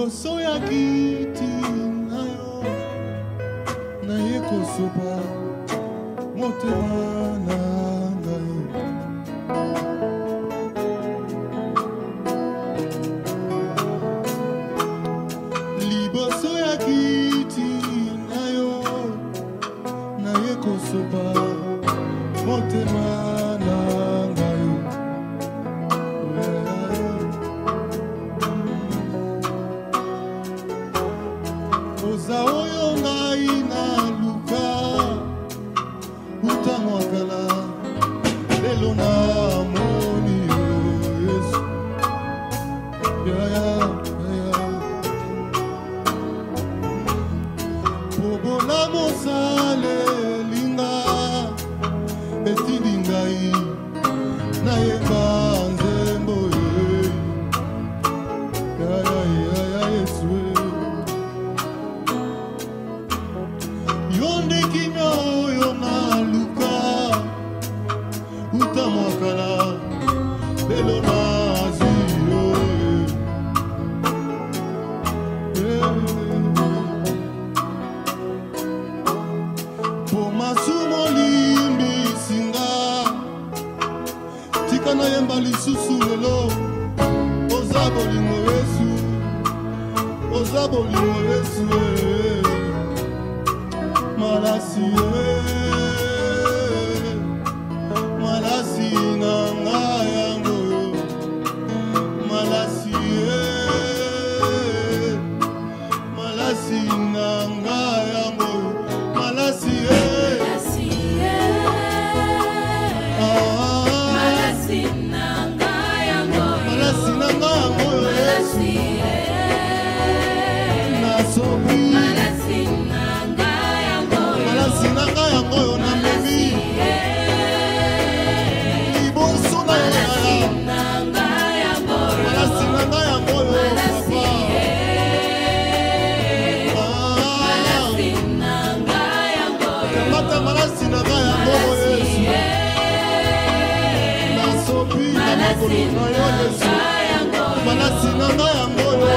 liboso ya kiti nayo naye kosopa motema na ngai. Liboso ya kiti nayo naye kosopa motema na ngai. Oza oyo ngai na luka utamwakala lelo na moni Yesu. Pobona mosale linga etindi ngai nayeba nzembo Yesu. Yonde kimya oyo na luka utamwakala lelo na zio. Po masumo limbi singa tika na yemba lisusu lelo. Oza bolingo Yesu, oza bolingo Yesu. Malasi malasi na ngai yango, malasi malasi na ngai yango, malasi malasi na ngai yango, malasi na ngai yango Yesu. Nasobi sinanga yango yo na memi liboso na yo sinanga yango yo papa malasi nanga yango Yesu. Nasobi na makolo na yo Yesu, malasi nanga yango yo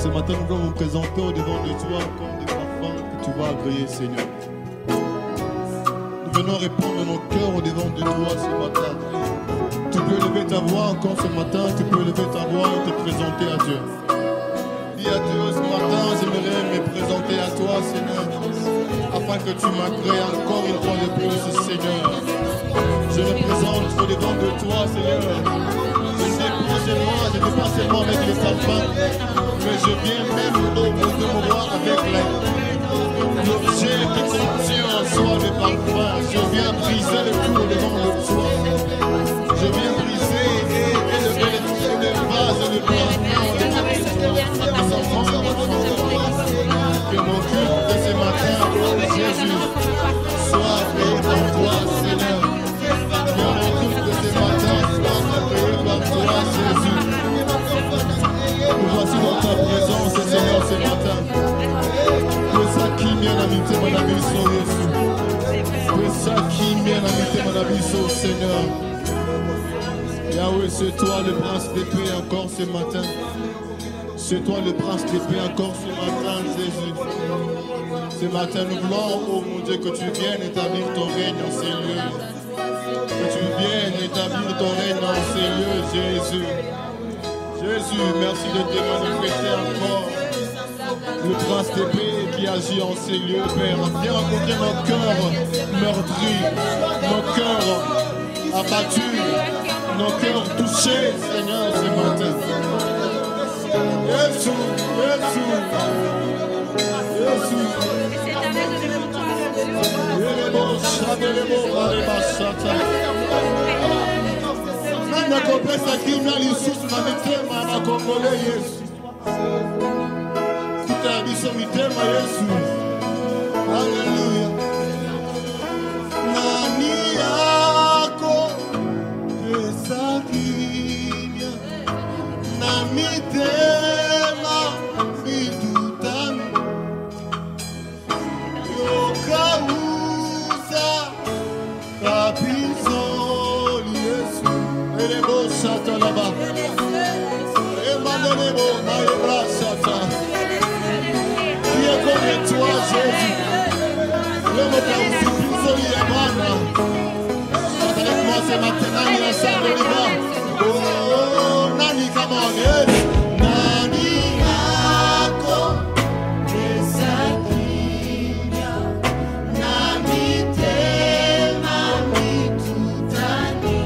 Ce matin, nous voulons nous présenter au devant de toi comme des parfums que tu vas agréer, Seigneur. Nous venons répondre nos cœurs au devant de toi ce matin. Tu peux lever ta voix encore ce matin, tu peux lever ta voix et te présenter à Dieu. Dis à Dieu, ce matin, j'aimerais me présenter à toi, Seigneur, afin que tu m'agrées encore une fois de plus, Seigneur. Je me présente au devant de toi, Seigneur. Moi, je ne vais pas seulement avec les parfums, mais je viens même de me voir avec l'objet qui contient en soi des parfums. Je viens briser le tout devant le toi. Je viens briser et élever les vases de parfums. Que mon culte de ce matin, Jésus, soit agréé par toi, Seigneur. Que mon culte de ce matin soit agréé par toi, Jésus. Nous voici dans ta présence, Seigneur, ce matin. Que ça qui vient habiter mon ami, Jésus. Que ça qui vient habiter mon ami, Seigneur. Yahweh, c'est toi le prince d'épée encore ce matin. C'est toi le prince d'épée encore ce matin, Jésus. Ce matin, nous voulons, oh mon Dieu, que tu viennes établir ton règne en ces lieux. Que tu viennes établir ton règne en ces lieux, Jésus. Jésus, merci de te manifester encore. Le prince d'épée qui agit en ces lieux, Père. Viens rencontrer nos cœurs meurtris, nos cœurs abattus, nos cœurs touchés, Seigneur, ce matin. Jésus, Jésus, Jésus. Nakopesa kimya lisusu na mitema na Kongole Yesu. Kuta biso mitema Yesu. Hallelujah. Nani yako pesa kimya na mitema mitutani yokauza kapizo Yesu. Elebo sata là-bas. Emmanuel, Maïbra sata. Qui est comme toi, Jésus? Le mot qui a aussi plus au lit à moi. Avec moi, c'est maintenant, il y a ça de l'hiver. Oh, Nani, come on, yes. Nani, ako, Esakinya, Nani, tema, mitutani.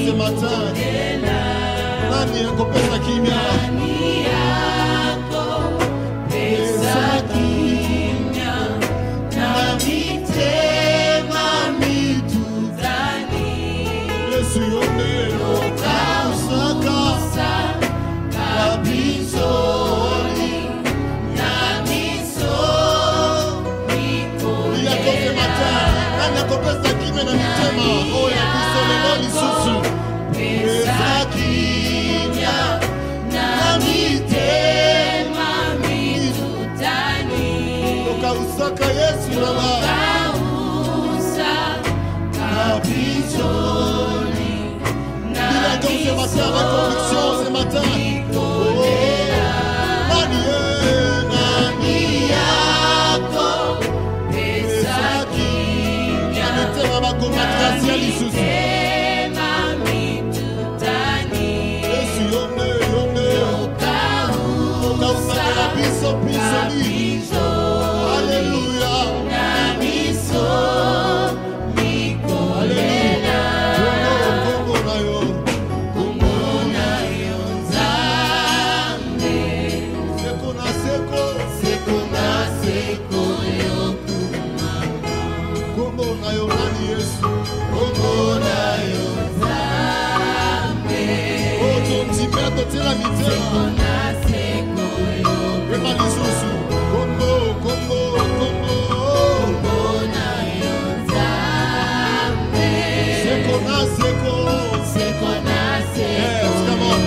Ce matin, nani akopesa kimya? Nani akopesa kimya? Nani tema mitutani? Yesu yone okausaka kabizoni nani so miko. Il a comme ce matin, nani akopesa kimya na mitema? Oh ya biso lelo lisusu. Esakinya na mitema mitutani okausaka Yesu lala okausaka kabizoni nani ce matin avec conviction ce matin nani yako Esakinya na mitema bakomatrasia lisusu. Alléluia. Namiso Miko Lela. Kongo na yo Nzambe. Seko na seko yo kuma. Kongo na yo nani Yesu. Kongo na yo Nzambe. Oh tonti peto tela mitema. Seko yo. Ema lisusu. Kongo na yo Nzambe. Seko na seko. Yes, come on.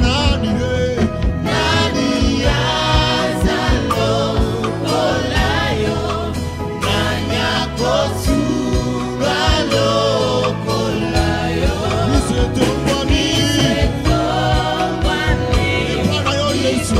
Nani azalo kolayo. Nani akosuga lo kolayo. Miseto kwami. Epana yo Yesu.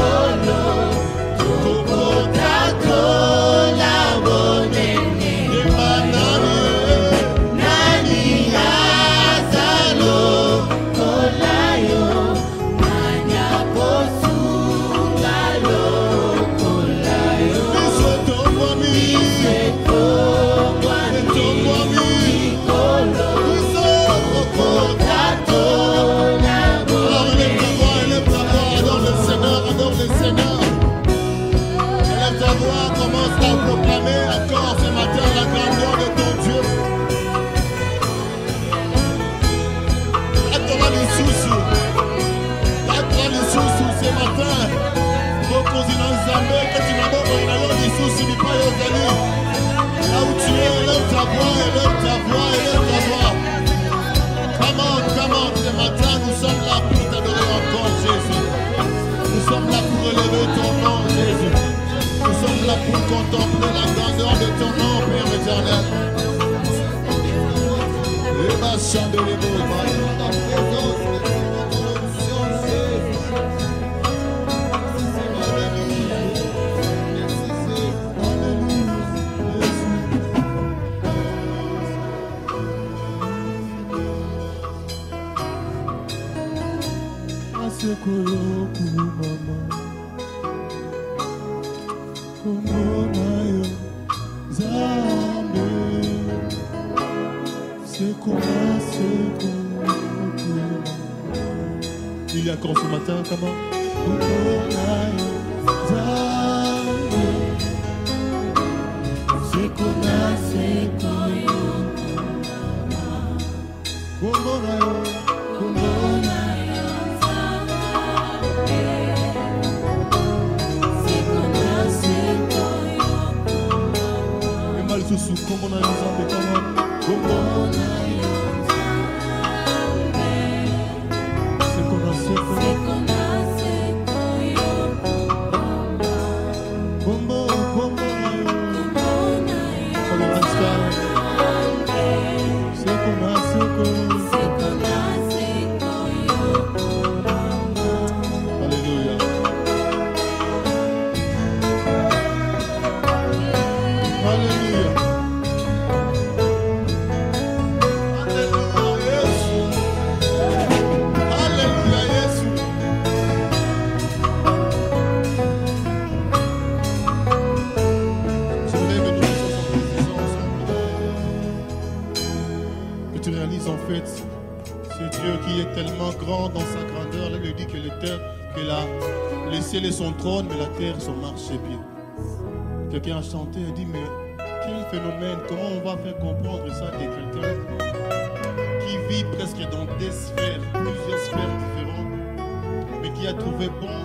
Commence à proclamer encore ce matin la grandeur de ton Dieu. Attends les sous-sous ce matin. Beaucoup d'inanzambé que tu n'as pas les sous-sous n'est pas yozali. Là où tu es, élève ta voix, élève ta voix, élève ta voix. Come on, ce matin nous sommes là pour t'adorer encore Jésus. Nous sommes là pour élever ton nom Jésus. Nous sommes là pour contempler la grandeur de ton nom, Père éternel. Les machins de l'évo, ta présence, Il y a encore ce matin, comment? Son trône, mais la terre son marchepied. Quelqu'un a chanté et dit, mais quel phénomène, comment on va faire comprendre ça de quelqu'un qui vit presque dans des sphères, plusieurs sphères différentes, mais qui a trouvé bon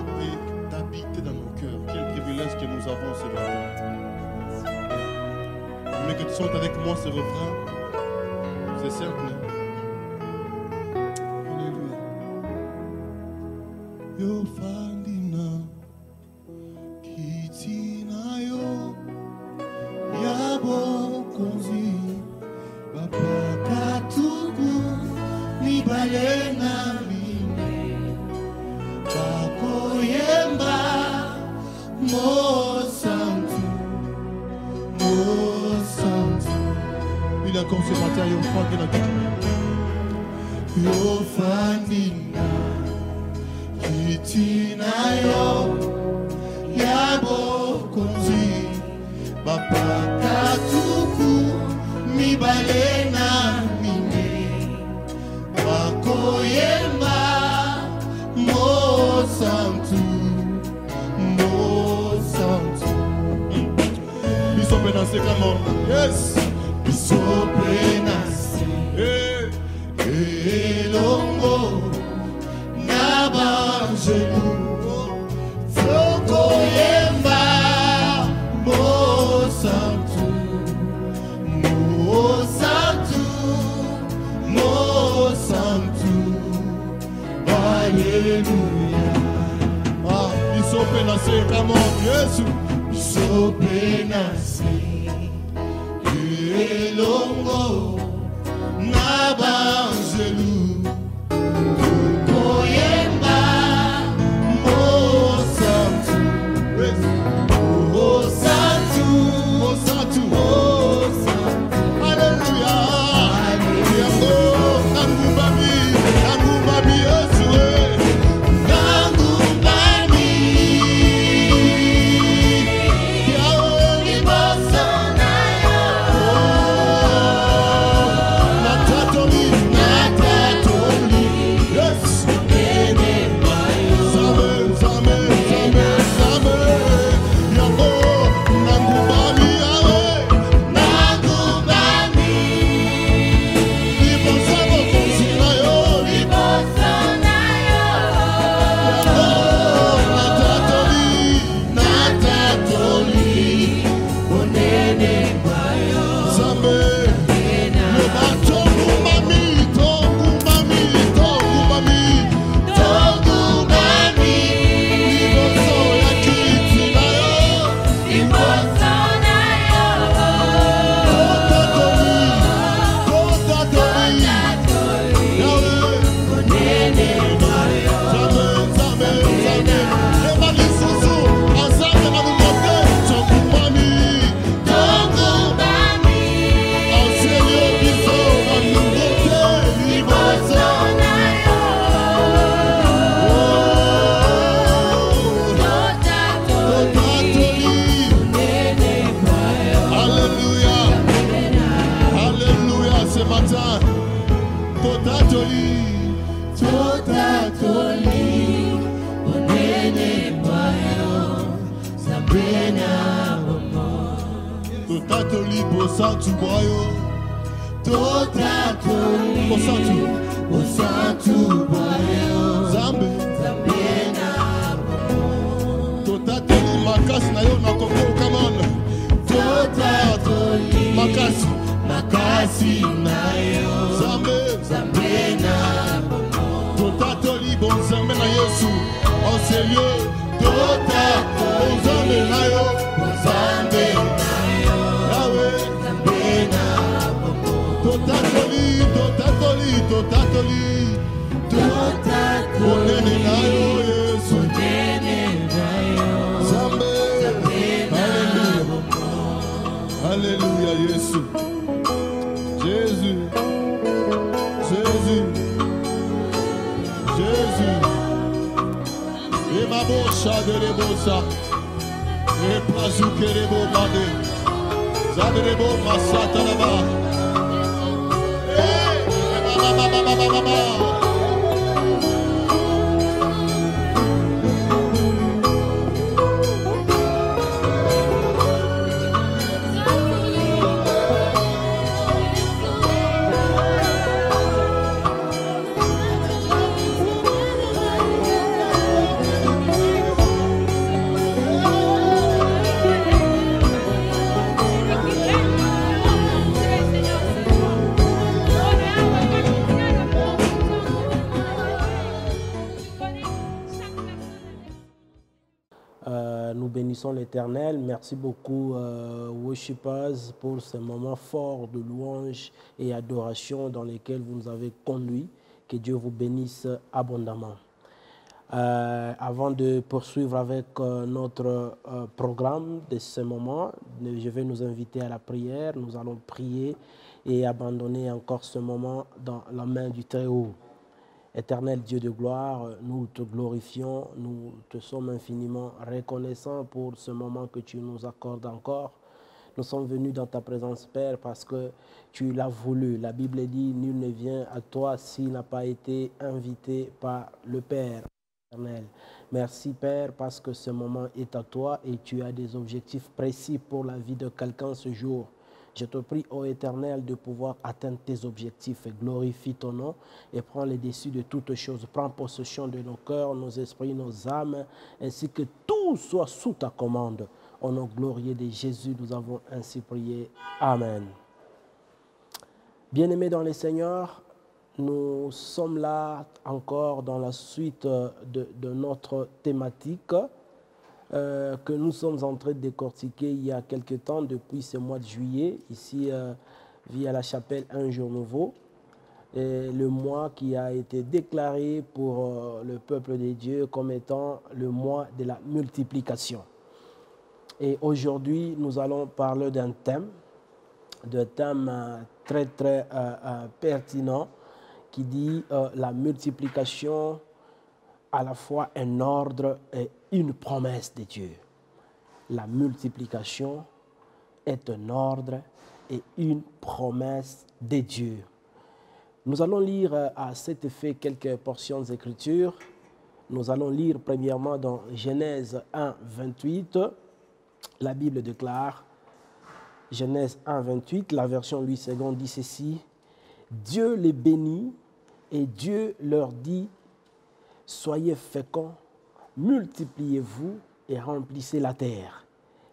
d'habiter dans nos cœurs. Quel privilège que nous avons ce matin. Mais que tu chantes avec moi ce refrain, c'est simple. Alléluia. Yo fandina. Il a comme ce matin, yo fandina kitina yo yabo konzi bapa katuku mibalena mine bakoyemba mo santu biso penase comment yes biso penase elongo nabangelu fokoyemba mo santu Alléluia. Ah, biso penase comment Yesu biso penase elongo nabangelu koyemba mo santu Alléluia. Nangumbami Yesu nangumbami yaoni bosana yo natatomi Totatoli bosantu boyo. Totatoli bosantu boyo. Zambe. Totatoli makasi na yo na koko kamana. Totatoli makasi na yo. Zambe na totatoli bonzambe na Yesu. En ces lieux. Totatoli bonzambe na yo. Zambe na yo. Totatoli. Monene na yo Yesu. Zambe. Alléluia Yesu. Jésus. Et ma bocha de rebosa. Et prazuke rebo bade. Zadrebo masata là-bas. Nous bénissons l'Éternel. Merci beaucoup, worshipers, pour ce moment fort de louange et adoration dans lesquels vous nous avez conduits. Que Dieu vous bénisse abondamment. Avant de poursuivre avec notre programme de ce moment, je vais nous inviter à la prière. Nous allons prier et abandonner encore ce moment dans la main du Très-Haut. Éternel Dieu de gloire, nous te glorifions, nous te sommes infiniment reconnaissants pour ce moment que tu nous accordes encore. Nous sommes venus dans ta présence, Père, parce que tu l'as voulu. La Bible dit, nul ne vient à toi s'il n'a pas été invité par le Père éternel. Merci, Père, parce que ce moment est à toi et tu as des objectifs précis pour la vie de quelqu'un ce jour. Je te prie, ô Éternel, de pouvoir atteindre tes objectifs et glorifie ton nom et prends les dessus de toutes choses. Prends possession de nos cœurs, nos esprits, nos âmes, ainsi que tout soit sous ta commande. Au nom glorieux de Jésus, nous avons ainsi prié. Amen. Bien-aimés dans le Seigneur, nous sommes là encore dans la suite de notre thématique que nous sommes en train de décortiquer il y a quelque temps, depuis ce mois de juillet, ici via la chapelle Un Jour Nouveau, et le mois qui a été déclaré pour le peuple de Dieu comme étant le mois de la multiplication. Et aujourd'hui, nous allons parler d'un thème très très pertinent qui dit la multiplication, à la fois un ordre et une promesse de Dieu. La multiplication est un ordre et une promesse de Dieu. Nous allons lire à cet effet quelques portions d'Écriture. Nous allons lire premièrement dans Genèse 1, 28. La Bible déclare, Genèse 1, 28, la version Louis II dit ceci. Dieu les bénit et Dieu leur dit, soyez féconds, multipliez-vous et remplissez la terre.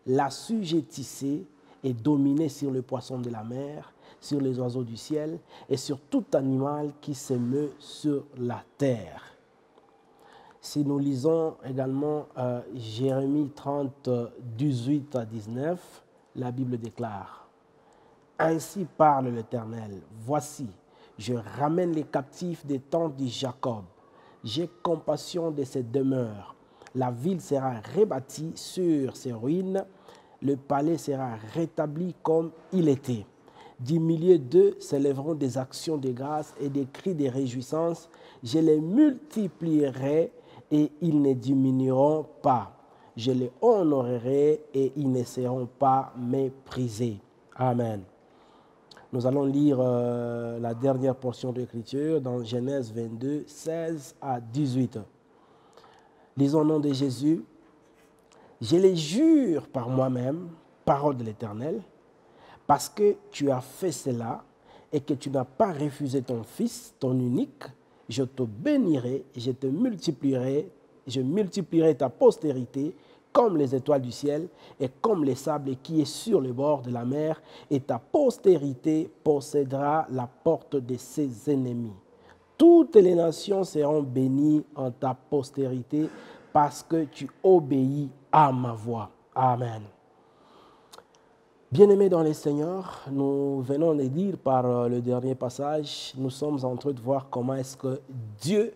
L'assujettissez et dominez sur les poissons de la mer, sur les oiseaux du ciel et sur tout animal qui se meut sur la terre. Si nous lisons également Jérémie 30, 18 à 19, la Bible déclare, « Ainsi parle l'Éternel, voici, je ramène les captifs des tentes de Jacob. J'ai compassion de ses demeures. La ville sera rebâtie sur ses ruines. Le palais sera rétabli comme il était. Du milieu d'eux s'élèveront des actions de grâce et des cris de réjouissance. Je les multiplierai et ils ne diminueront pas. Je les honorerai et ils ne seront pas méprisés. » Amen. Nous allons lire la dernière portion de l'Écriture dans Genèse 22, 16 à 18. Lisons au nom de Jésus. Je les jure par moi-même, parole de l'Éternel, parce que tu as fait cela et que tu n'as pas refusé ton fils, ton unique, je te bénirai, je multiplierai ta postérité comme les étoiles du ciel et comme les sables qui est sur le bord de la mer, et ta postérité possédera la porte de ses ennemis. Toutes les nations seront bénies en ta postérité parce que tu obéis à ma voix. Amen. Bien-aimés dans les Seigneurs, nous venons de dire par le dernier passage, nous sommes en train de voir comment est-ce que Dieu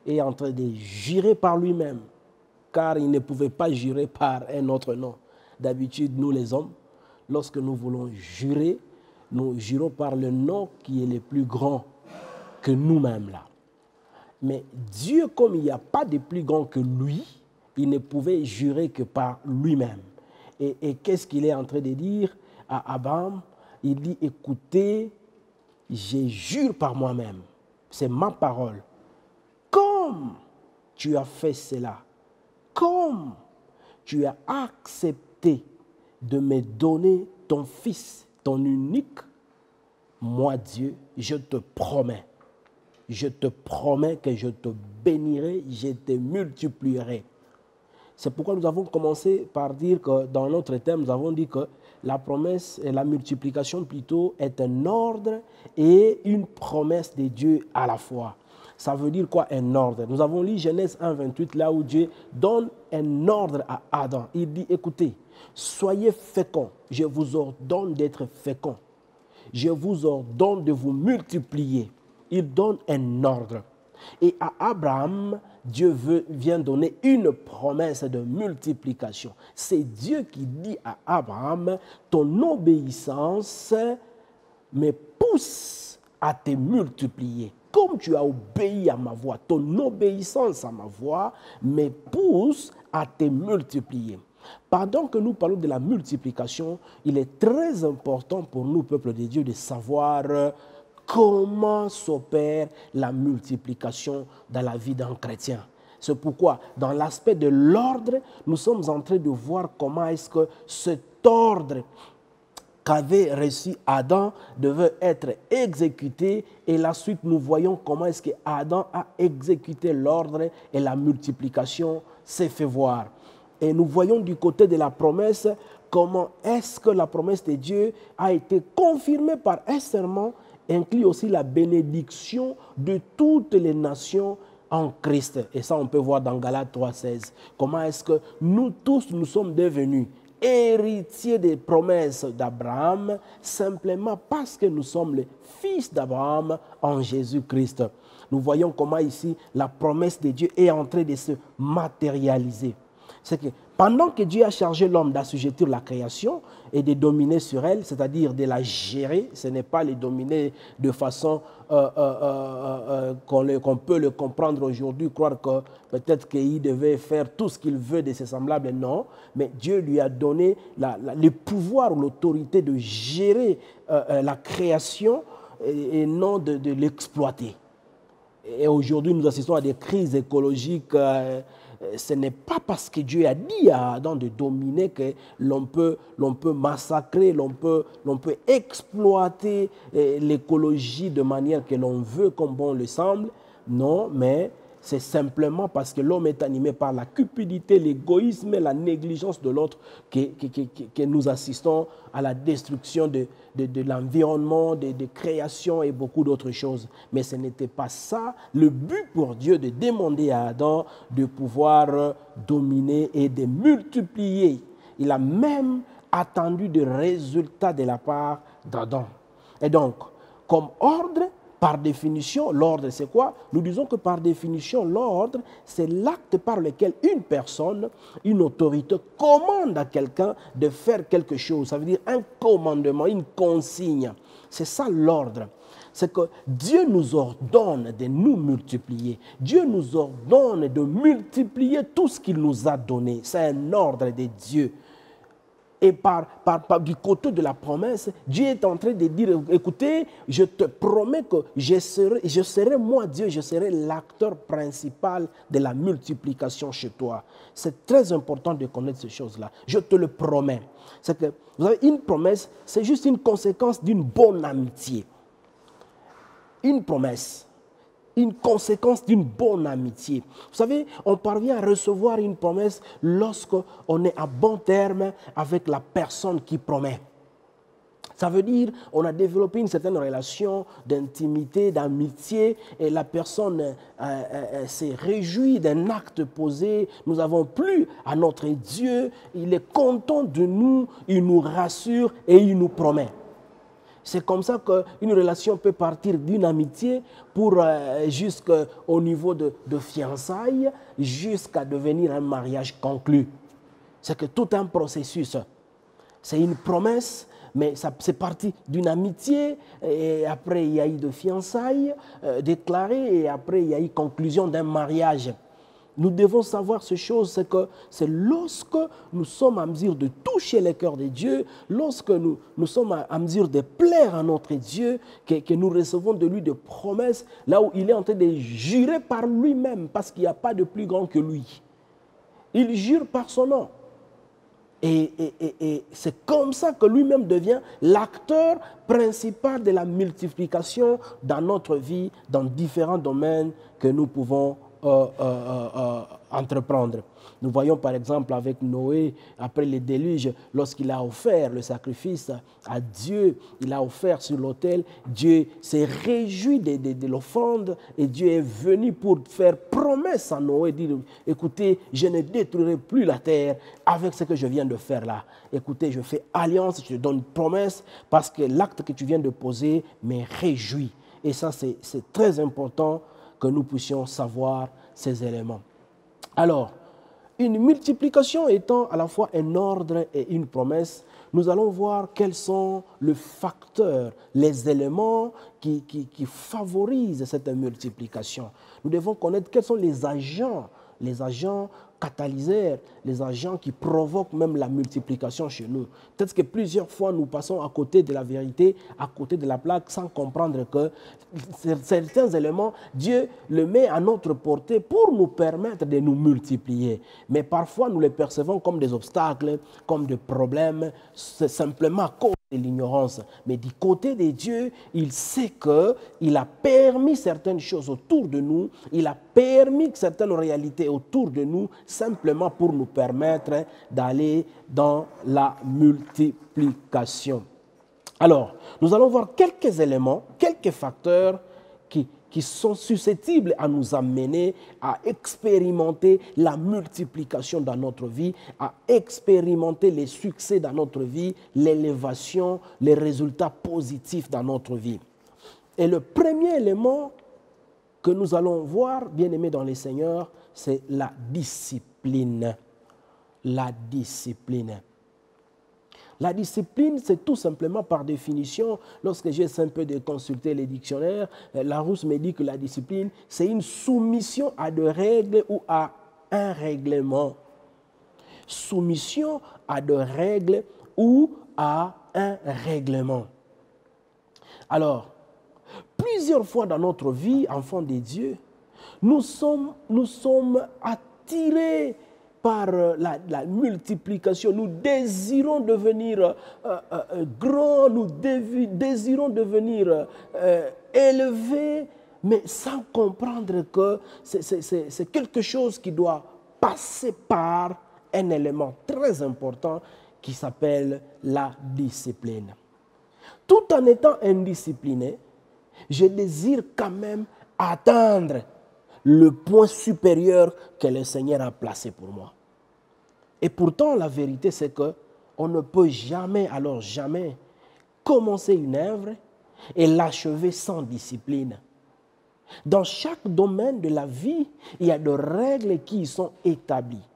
est en train de jurer par lui-même, car il ne pouvait pas jurer par un autre nom. D'habitude, nous les hommes, lorsque nous voulons jurer, nous jurons par le nom qui est le plus grand que nous-mêmes là. Mais Dieu, comme il n'y a pas de plus grand que lui, il ne pouvait jurer que par lui-même. Et qu'est-ce qu'il est en train de dire à Abraham? Il dit, écoutez, je jure par moi-même, c'est ma parole. Comme tu as fait cela, comme tu as accepté de me donner ton fils, ton unique, moi Dieu, je te promets que je te bénirai, je te multiplierai. C'est pourquoi nous avons commencé par dire que dans notre thème, nous avons dit que la promesse et la multiplication plutôt est un ordre et une promesse de Dieu à la fois. Ça veut dire quoi un ordre? Nous avons lu Genèse 1, 28, là où Dieu donne un ordre à Adam. Il dit, écoutez, soyez féconds, je vous ordonne d'être féconds. Je vous ordonne de vous multiplier. Il donne un ordre. Et à Abraham, Dieu vient donner une promesse de multiplication. C'est Dieu qui dit à Abraham, ton obéissance me pousse à te multiplier. Comme tu as obéi à ma voix, ton obéissance à ma voix me pousse à te multiplier. Pendant que nous parlons de la multiplication, il est très important pour nous, peuple de Dieu, de savoir comment s'opère la multiplication dans la vie d'un chrétien. C'est pourquoi, dans l'aspect de l'ordre, nous sommes en train de voir comment est-ce que cet ordre qu'avait reçu Adam devait être exécuté. Et la suite, nous voyons comment est-ce que Adam a exécuté l'ordre et la multiplication s'est fait voir. Et nous voyons du côté de la promesse, comment est-ce que la promesse de Dieu a été confirmée par un serment, inclut aussi la bénédiction de toutes les nations en Christ. Et ça, on peut voir dans Galates 3,16. Comment est-ce que nous tous, nous sommes devenus héritiers des promesses d'Abraham, simplement parce que nous sommes les fils d'Abraham en Jésus-Christ. Nous voyons comment ici, la promesse de Dieu est en train de se matérialiser. C'est que pendant que Dieu a chargé l'homme d'assujettir la création et de dominer sur elle, c'est-à-dire de la gérer, ce n'est pas les dominer de façon qu'on peut le comprendre aujourd'hui, croire que peut-être qu'il devait faire tout ce qu'il veut de ses semblables, non. Mais Dieu lui a donné le pouvoir ou l'autorité de gérer la création et non de l'exploiter. Et aujourd'hui, nous assistons à des crises écologiques. Ce n'est pas parce que Dieu a dit à Adam de dominer que l'on peut massacrer, l'on peut exploiter l'écologie de manière que l'on veut, comme bon le semble. Non, mais c'est simplement parce que l'homme est animé par la cupidité, l'égoïsme et la négligence de l'autre que nous assistons à la destruction de l'environnement, de création et beaucoup d'autres choses. Mais ce n'était pas ça le but pour Dieu de demander à Adam de pouvoir dominer et de multiplier. Il a même attendu des résultats de la part d'Adam. Et donc, comme ordre, par définition, l'ordre, c'est quoi? Nous disons que par définition, l'ordre, c'est l'acte par lequel une personne, une autorité commande à quelqu'un de faire quelque chose. Ça veut dire un commandement, une consigne. C'est ça l'ordre. C'est que Dieu nous ordonne de nous multiplier. Dieu nous ordonne de multiplier tout ce qu'il nous a donné. C'est un ordre de Dieu. Et du côté de la promesse, Dieu est en train de dire, écoutez, je te promets que je serai moi Dieu, je serai l'acteur principal de la multiplication chez toi. C'est très important de connaître ces choses-là. Je te le promets. C'est que, vous savez, une promesse, c'est juste une conséquence d'une bonne amitié. Une promesse, une conséquence d'une bonne amitié. Vous savez, on parvient à recevoir une promesse lorsqu'on est à bon terme avec la personne qui promet. Ça veut dire qu'on a développé une certaine relation d'intimité, d'amitié, et la personne s'est réjouie d'un acte posé. Nous avons plu à notre Dieu, il est content de nous, il nous rassure et il nous promet. C'est comme ça qu'une relation peut partir d'une amitié pour jusqu'au niveau de fiançailles, jusqu'à devenir un mariage conclu. C'est que tout un processus. C'est une promesse, mais c'est parti d'une amitié, et après il y a eu de fiançailles déclarées, et après il y a eu conclusion d'un mariage. Nous devons savoir ces choses, c'est que c'est lorsque nous sommes à mesure de toucher le cœur de Dieu, lorsque nous sommes à mesure de plaire à notre Dieu, que nous recevons de lui des promesses, là où il est en train de jurer par lui-même, parce qu'il n'y a pas de plus grand que lui. Il jure par son nom. Et c'est comme ça que lui-même devient l'acteur principal de la multiplication dans notre vie, dans différents domaines que nous pouvons entreprendre. Nous voyons par exemple avec Noé, après le déluge, lorsqu'il a offert le sacrifice à Dieu, il a offert sur l'autel, Dieu s'est réjoui de l'offrande et Dieu est venu pour faire promesse à Noé, dire, écoutez, je ne détruirai plus la terre avec ce que je viens de faire là. Écoutez, je fais alliance, je te donne promesse parce que l'acte que tu viens de poser me réjouit. Et ça, c'est très important que nous puissions savoir ces éléments. Alors, une multiplication étant à la fois un ordre et une promesse, nous allons voir quels sont les facteurs, les éléments qui favorisent cette multiplication. Nous devons connaître quels sont les agents catalyseurs, les agents qui provoquent même la multiplication chez nous. Peut-être que plusieurs fois nous passons à côté de la vérité, à côté de la plaque, sans comprendre que certains éléments, Dieu le met à notre portée pour nous permettre de nous multiplier. Mais parfois nous les percevons comme des obstacles, comme des problèmes, c'est simplement à cause de l'ignorance. Mais du côté de Dieu, il sait qu'il a permis certaines choses autour de nous, il a permis certaines réalités autour de nous, simplement pour nous permettre d'aller dans la multiplication. Alors, nous allons voir quelques éléments, quelques facteurs qui sont susceptibles à nous amener à expérimenter la multiplication dans notre vie, à expérimenter les succès dans notre vie, l'élévation, les résultats positifs dans notre vie. Et le premier élément que nous allons voir, bien-aimés dans les Seigneurs, c'est la discipline. La discipline. La discipline, c'est tout simplement par définition, lorsque j'essaie un peu de consulter les dictionnaires, Larousse me dit que la discipline, c'est une soumission à des règles ou à un règlement. Soumission à des règles ou à un règlement. Alors, plusieurs fois dans notre vie, enfants de Dieu, nous sommes attirés par la multiplication. Nous désirons devenir grands, nous désirons devenir élevés, mais sans comprendre que c'est quelque chose qui doit passer par un élément très important qui s'appelle la discipline. Tout en étant indiscipliné, je désire quand même atteindre le point supérieur que le Seigneur a placé pour moi. Et pourtant, la vérité, c'est qu'on ne peut jamais, alors jamais, commencer une œuvre et l'achever sans discipline. Dans chaque domaine de la vie, il y a des règles qui y sont établies.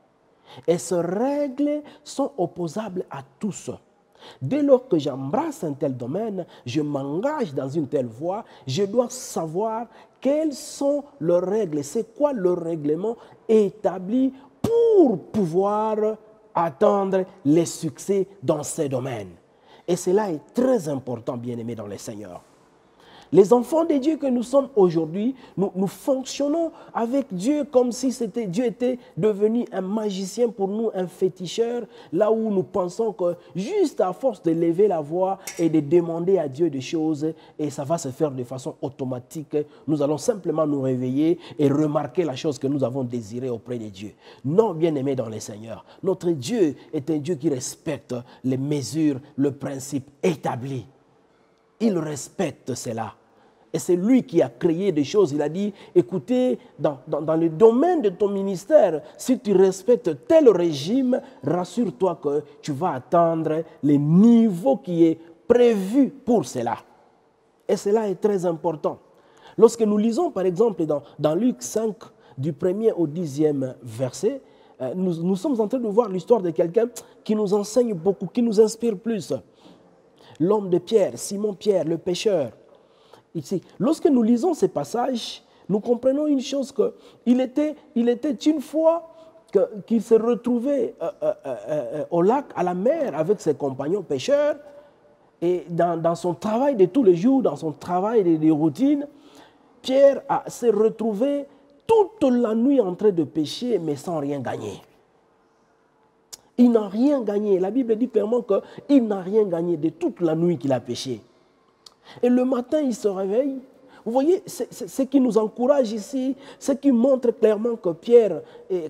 Et ces règles sont opposables à tous. Dès lors que j'embrasse un tel domaine, je m'engage dans une telle voie, je dois savoir quelles sont leurs règles, c'est quoi le règlement établi pour pouvoir attendre les succès dans ces domaines. Et cela est très important, bien-aimés dans le Seigneur. Les enfants de Dieu que nous sommes aujourd'hui, nous fonctionnons avec Dieu comme si Dieu était devenu un magicien pour nous, un féticheur, là où nous pensons que juste à force de lever la voix et de demander à Dieu des choses, et ça va se faire de façon automatique, nous allons simplement nous réveiller et remarquer la chose que nous avons désirée auprès de Dieu. Non, bien-aimés dans le Seigneur, notre Dieu est un Dieu qui respecte les mesures, le principe établi. Il respecte cela. Et c'est lui qui a créé des choses. Il a dit, écoutez, dans le domaine de ton ministère, si tu respectes tel régime, rassure-toi que tu vas atteindre le niveau qui est prévu pour cela. Et cela est très important. Lorsque nous lisons, par exemple, dans Luc 5, du 1er au 10e verset, nous sommes en train de voir l'histoire de quelqu'un qui nous enseigne beaucoup, qui nous inspire plus. L'homme de Pierre, Simon-Pierre, le pêcheur. Ici, lorsque nous lisons ces passages, nous comprenons une chose, qu'il était une fois qu'il se retrouvait au lac, à la mer, avec ses compagnons pêcheurs, et dans son travail de tous les jours, dans son travail de routine, Pierre s'est retrouvé toute la nuit en train de pêcher, mais sans rien gagner. Il n'a rien gagné. La Bible dit clairement qu'il n'a rien gagné de toute la nuit qu'il a pêché. Et le matin, il se réveille. Vous voyez, ce qui nous encourage ici, ce qui montre clairement que Pierre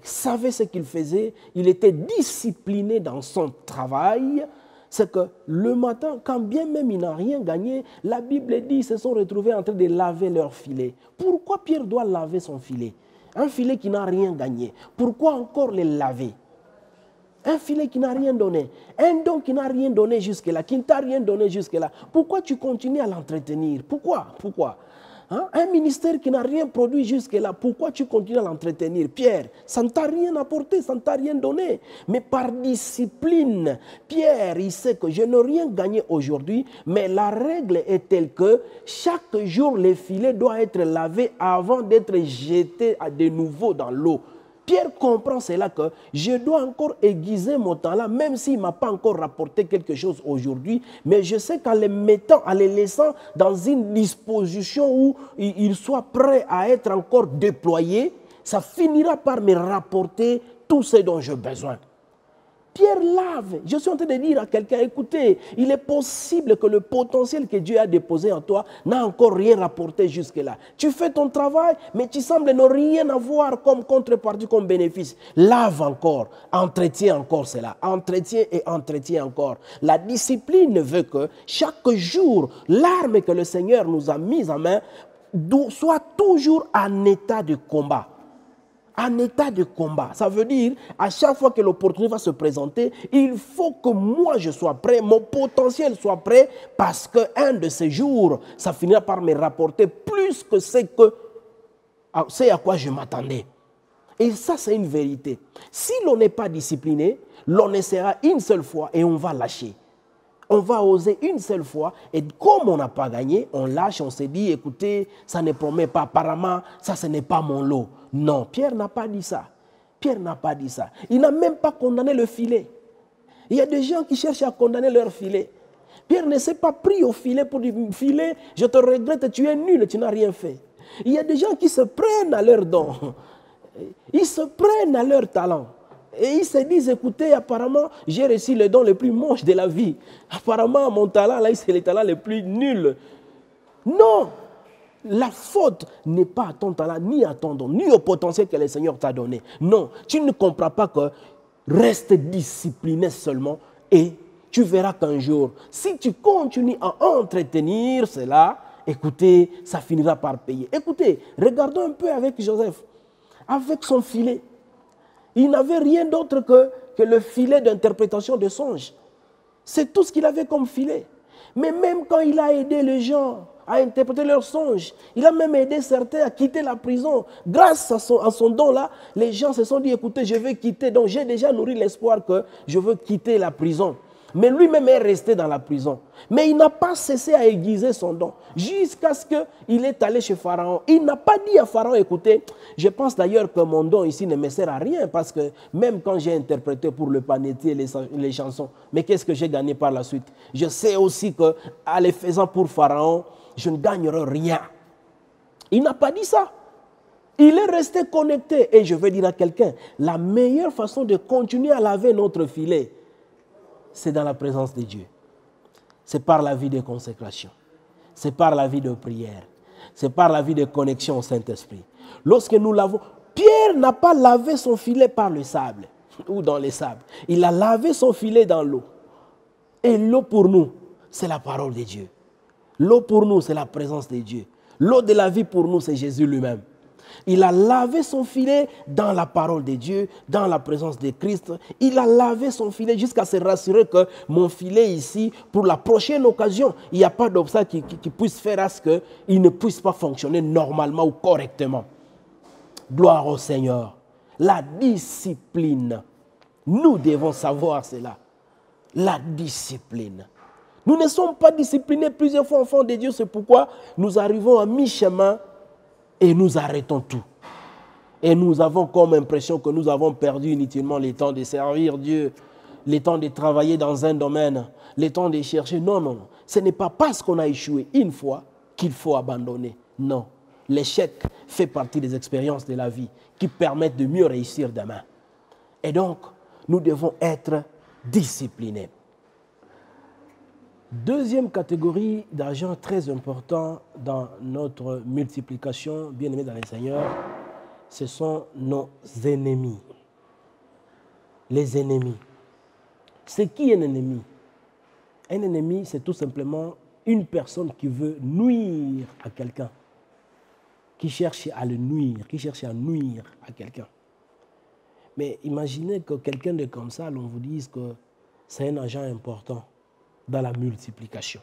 savait ce qu'il faisait. Il était discipliné dans son travail. C'est que le matin, quand bien même il n'a rien gagné, la Bible dit qu'ils se sont retrouvés en train de laver leur filet. Pourquoi Pierre doit laver son filet? Un filet qui n'a rien gagné. Pourquoi encore le laver? Un filet qui n'a rien donné, un don qui n'a rien donné jusque-là, qui ne t'a rien donné jusque-là. Pourquoi tu continues à l'entretenir? Pourquoi? Hein? Un ministère qui n'a rien produit jusque-là, pourquoi tu continues à l'entretenir? Pierre, ça ne t'a rien apporté, ça ne t'a rien donné. Mais par discipline, Pierre, il sait que je n'ai rien gagné aujourd'hui, mais la règle est telle que chaque jour, les filets doivent être lavés avant d'être jetés de nouveau dans l'eau. Pierre comprend cela que je dois encore aiguiser mon talent, même s'il ne m'a pas encore rapporté quelque chose aujourd'hui, mais je sais qu'en les mettant, en les laissant dans une disposition où ils soient prêts à être encore déployés, ça finira par me rapporter tout ce dont j'ai besoin. Pierre lave. Je suis en train de dire à quelqu'un, écoutez, il est possible que le potentiel que Dieu a déposé en toi n'a encore rien rapporté jusque-là. Tu fais ton travail, mais tu sembles ne rien avoir comme contrepartie, comme bénéfice. Lave encore, entretiens encore cela, entretiens et entretiens encore. La discipline veut que chaque jour, l'arme que le Seigneur nous a mise en main soit toujours en état de combat. En état de combat. Ça veut dire, à chaque fois que l'opportunité va se présenter, il faut que moi je sois prêt, mon potentiel soit prêt, parce qu'un de ces jours, ça finira par me rapporter plus que c'est à quoi je m'attendais. Et ça, c'est une vérité. Si l'on n'est pas discipliné, l'on essaiera une seule fois et on va lâcher. On va oser une seule fois et comme on n'a pas gagné, on lâche, on se dit, écoutez, ça ne promet pas, apparemment, ça ce n'est pas mon lot. Non, Pierre n'a pas dit ça. Pierre n'a pas dit ça. Il n'a même pas condamné le filet. Il y a des gens qui cherchent à condamner leur filet. Pierre ne s'est pas pris au filet pour dire, filet, je te regrette, tu es nul, tu n'as rien fait. Il y a des gens qui se prennent à leurs dons. Ils se prennent à leur talent. Et ils se disent, écoutez, apparemment, j'ai reçu le don le plus moche de la vie. Apparemment, mon talent, là, c'est le talent le plus nul. Non, la faute n'est pas à ton talent, ni à ton don, ni au potentiel que le Seigneur t'a donné. Non, tu ne comprends pas que reste discipliné seulement et tu verras qu'un jour, si tu continues à entretenir cela, écoutez, ça finira par payer. Écoutez, regardons un peu avec Joseph, avec son filet. Il n'avait rien d'autre que le filet d'interprétation de songes. C'est tout ce qu'il avait comme filet. Mais même quand il a aidé les gens à interpréter leurs songes, il a même aidé certains à quitter la prison. Grâce à son don-là, les gens se sont dit, écoutez, je vais quitter. Donc j'ai déjà nourri l'espoir que je veux quitter la prison. Mais lui-même est resté dans la prison. Mais il n'a pas cessé à aiguiser son don jusqu'à ce qu'il est allé chez Pharaon. Il n'a pas dit à Pharaon, écoutez, je pense d'ailleurs que mon don ici ne me sert à rien parce que même quand j'ai interprété pour le panetier les chansons, mais qu'est-ce que j'ai gagné par la suite? Je sais aussi qu'en les faisant pour Pharaon, je ne gagnerai rien. Il n'a pas dit ça. Il est resté connecté. Et je vais dire à quelqu'un, la meilleure façon de continuer à laver notre filet, c'est dans la présence de Dieu. C'est par la vie de consécration. C'est par la vie de prière. C'est par la vie de connexion au Saint-Esprit. Lorsque nous lavons, Pierre n'a pas lavé son filet par le sable ou dans les sables. Il a lavé son filet dans l'eau. Et l'eau pour nous, c'est la parole de Dieu. L'eau pour nous, c'est la présence de Dieu. L'eau de la vie pour nous, c'est Jésus lui-même. Il a lavé son filet dans la parole de Dieu, dans la présence de Christ. Il a lavé son filet jusqu'à se rassurer que mon filet ici, pour la prochaine occasion, il n'y a pas d'obstacle qui puisse faire à ce qu'il ne puisse pas fonctionner normalement ou correctement. Gloire au Seigneur. La discipline. Nous devons savoir cela. La discipline. Nous ne sommes pas disciplinés plusieurs fois enfants de Dieu. C'est pourquoi nous arrivons à mi-chemin et nous arrêtons tout. Et nous avons comme impression que nous avons perdu inutilement le temps de servir Dieu, le temps de travailler dans un domaine, le temps de chercher. Non, non, non. Ce n'est pas parce qu'on a échoué une fois qu'il faut abandonner. Non. L'échec fait partie des expériences de la vie qui permettent de mieux réussir demain. Et donc, nous devons être disciplinés. Deuxième catégorie d'agents très importants dans notre multiplication, bien-aimés dans le Seigneur, ce sont nos ennemis. Les ennemis. C'est qui un ennemi? Un ennemi, c'est tout simplement une personne qui veut nuire à quelqu'un, qui cherche à le nuire, qui cherche à nuire à quelqu'un. Mais imaginez que quelqu'un de comme ça, l'on vous dise que c'est un agent important dans la multiplication.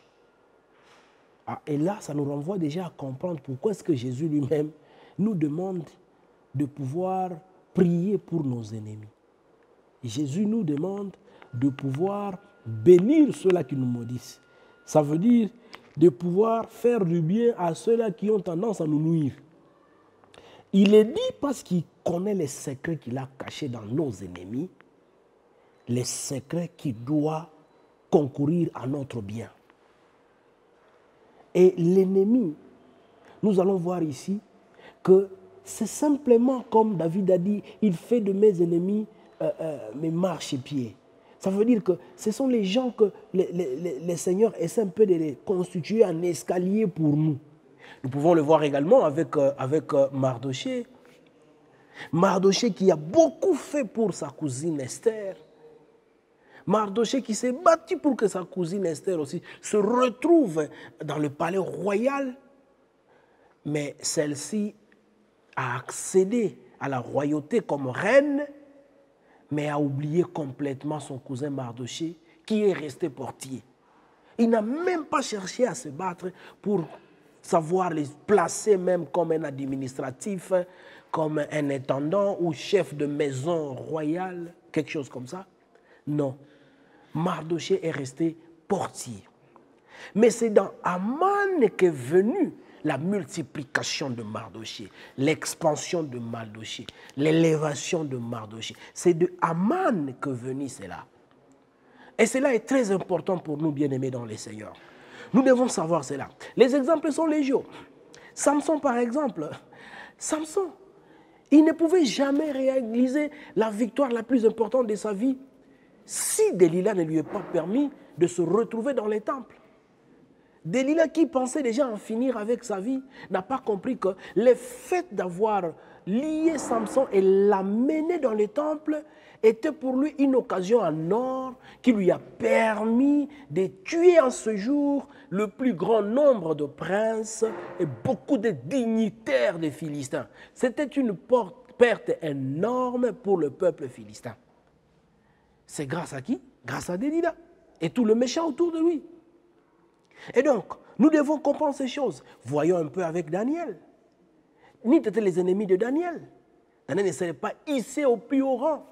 Ah, et là, ça nous renvoie déjà à comprendre pourquoi est-ce que Jésus lui-même nous demande de pouvoir prier pour nos ennemis. Et Jésus nous demande de pouvoir bénir ceux-là qui nous maudissent. Ça veut dire de pouvoir faire du bien à ceux-là qui ont tendance à nous nuire. Il est dit parce qu'il connaît les secrets qu'il a cachés dans nos ennemis, les secrets qui doivent concourir à notre bien. Et l'ennemi, nous allons voir ici que c'est simplement comme David a dit, il fait de mes ennemis mes marchepieds. Ça veut dire que ce sont les gens que les seigneurs essaient un peu de les constituer en escalier pour nous. Nous pouvons le voir également avec Mardoché. Mardoché qui a beaucoup fait pour sa cousine Esther. Mardoché qui s'est battu pour que sa cousine Esther aussi se retrouve dans le palais royal. Mais celle-ci a accédé à la royauté comme reine, mais a oublié complètement son cousin Mardoché qui est resté portier. Il n'a même pas cherché à se battre pour savoir les placer même comme un administratif, comme un intendant ou chef de maison royale, quelque chose comme ça. Non. Mardoché est resté portier. Mais c'est dans Aman qu'est venue la multiplication de Mardoché, l'expansion de Mardoché, l'élévation de Mardoché. C'est de Aman que venue cela. Et cela est très important pour nous, bien-aimés dans les Seigneurs. Nous devons savoir cela. Les exemples sont légion. Samson, par exemple. Samson, il ne pouvait jamais réaliser la victoire la plus importante de sa vie si Delilah ne lui est pas permis de se retrouver dans les temples. Delilah, qui pensait déjà en finir avec sa vie, n'a pas compris que le fait d'avoir lié Samson et l'amener dans les temples était pour lui une occasion en or qui lui a permis de tuer en ce jour le plus grand nombre de princes et beaucoup de dignitaires des Philistins. C'était une perte énorme pour le peuple philistin. C'est grâce à qui? Grâce à Delilah et tout le méchant autour de lui. Et donc, nous devons comprendre ces choses. Voyons un peu avec Daniel. Ni étaient les ennemis de Daniel. Daniel ne serait pas hissé au plus haut rang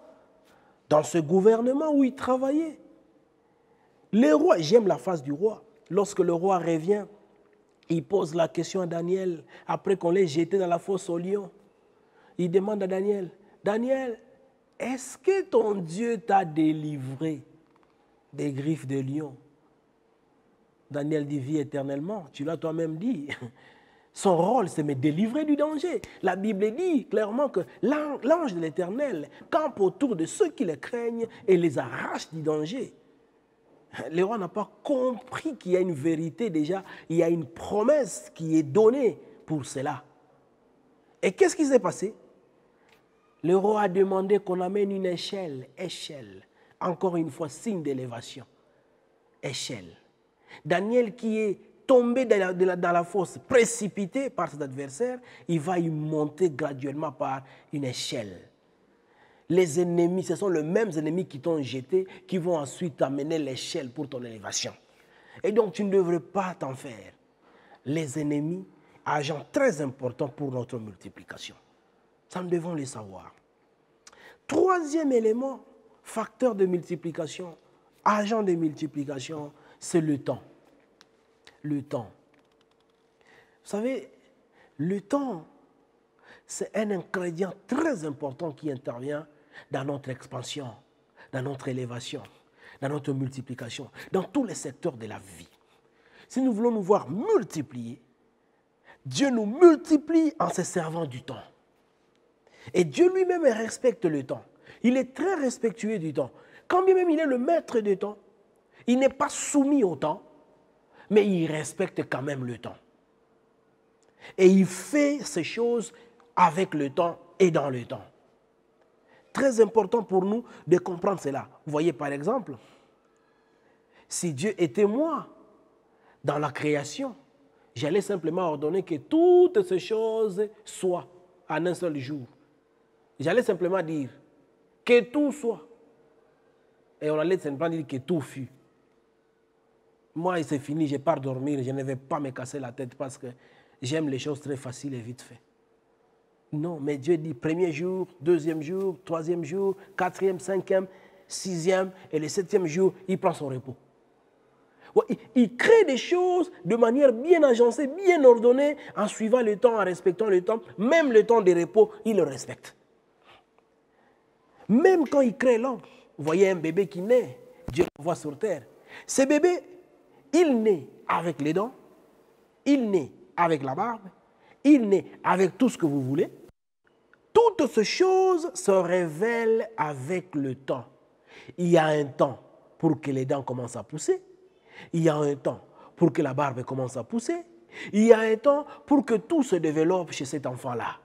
dans ce gouvernement où il travaillait. Le roi, j'aime la face du roi. Lorsque le roi revient, il pose la question à Daniel, après qu'on l'ait jeté dans la fosse au lion. Il demande à Daniel, Daniel, est-ce que ton Dieu t'a délivré des griffes de lion? Daniel dit, vis éternellement. Tu l'as toi-même dit. Son rôle, c'est de me délivrer du danger. La Bible dit clairement que l'ange de l'Éternel campe autour de ceux qui le craignent et les arrache du danger. Le roi n'a pas compris qu'il y a une vérité déjà, il y a une promesse qui est donnée pour cela. Et qu'est-ce qui s'est passé? Le roi a demandé qu'on amène une échelle, encore une fois, signe d'élévation, échelle. Daniel qui est tombé dans la fosse, précipité par cet adversaire, il va y monter graduellement par une échelle. Les ennemis, ce sont les mêmes ennemis qui t'ont jeté, qui vont ensuite amener l'échelle pour ton élévation. Et donc, tu ne devrais pas t'en faire. Les ennemis, agents très importants pour notre multiplication. Ça, nous devons le savoir. Troisième élément, facteur de multiplication, agent de multiplication, c'est le temps. Le temps. Vous savez, le temps, c'est un ingrédient très important qui intervient dans notre expansion, dans notre élévation, dans notre multiplication, dans tous les secteurs de la vie. Si nous voulons nous voir multiplier, Dieu nous multiplie en se servant du temps. Et Dieu lui-même respecte le temps. Il est très respectueux du temps. Quand bien même il est le maître du temps, il n'est pas soumis au temps, mais il respecte quand même le temps. Et il fait ces choses avec le temps et dans le temps. Très important pour nous de comprendre cela. Vous voyez par exemple, si Dieu était moi dans la création, j'allais simplement ordonner que toutes ces choses soient en un seul jour. J'allais simplement dire que tout soit. Et on allait simplement dire que tout fut. Moi, c'est fini, je pars dormir, je ne vais pas me casser la tête parce que j'aime les choses très faciles et vite fait. Non, mais Dieu dit premier jour, deuxième jour, troisième jour, quatrième, cinquième, sixième et le septième jour, il prend son repos. Il crée des choses de manière bien agencée, bien ordonnée, en suivant le temps, en respectant le temps. Même le temps de repos, il le respecte. Même quand il crée l'homme, vous voyez un bébé qui naît, Dieu l'envoie sur terre. Ce bébé, il naît avec les dents, il naît avec la barbe, il naît avec tout ce que vous voulez. Toutes ces choses se révèlent avec le temps. Il y a un temps pour que les dents commencent à pousser. Il y a un temps pour que la barbe commence à pousser. Il y a un temps pour que tout se développe chez cet enfant-là.